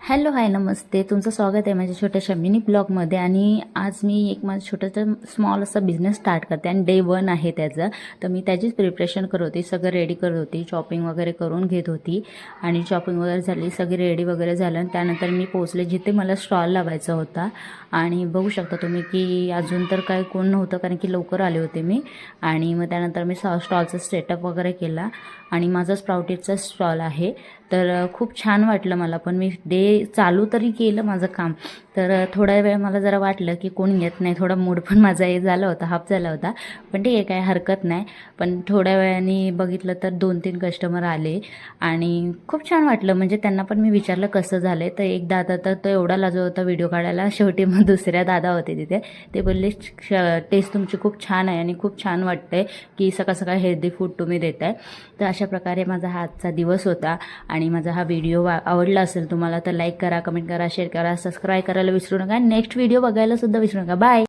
Hello hi नमस्ते, तुमचं स्वागत आहे माझ्या छोट्याशा मिनी ब्लॉगमध्ये. आणि आज मी एक माझं छोटंसं स्मॉल असा बिझनेस स्टार्ट करते आणि डे 1 आहे त्याचं. तर मी त्याचीच प्रिपरेशन करत होती, सगळं रेडी करत होती, शॉपिंग वगैरे करून घेत होती. आणि शॉपिंग वगैरे झाली, सगळी रेडी वगैरे झालं. आणि त्यानंतर मी पोचले जिथे मला स्टॉल लावायचा होता. आणि बघू शकता तुम्ही की अजून तर काय कोण नव्हतं, कारण की लवकर आले होते मी. आणि मग त्यानंतर मी स्टॉलचा सेटअप वगैरे केला. आणि माझा स्प्राउटेडचा स्टॉल आहे. तर खूप छान वाटलं मला, पण मी डे चालू तरी केलं माझं काम. तर थोडा वेळ मला जरा वाटलं की कोण येत नाही, थोडा मूड पण माझा हे झाला होता, हाफ झाला होता. पण ठीक आहे, काय हरकत नाही. पण थोड्या वेळाने बघितलं तर 2-3 कस्टमर आले आणि खूप छान वाटलं. म्हणजे त्यांना पण मी विचारलं कसं झालं आहे. तर एक दादा तर तो एवढा लाजत होता व्हिडिओ काढायला. शेवटी मग दुसऱ्या दादा होते तिथे, ते बोलले टेस्ट तुमची खूप छान आहे आणि खूप छान वाटतंय की सकाळ सकाळ हेल्दी फूड तुम्ही देताय. तर अशा प्रकारे माझा हा आजचा दिवस होता. आणि माझा हा व्हिडिओ आवडला असेल तुम्हाला तर लाईक करा, कमेंट करा, शेअर करा, सबस्क्राईब करायला विसरू नका. नेक्स्ट व्हिडिओ बघायला सुद्धा विसरू नका. बाय.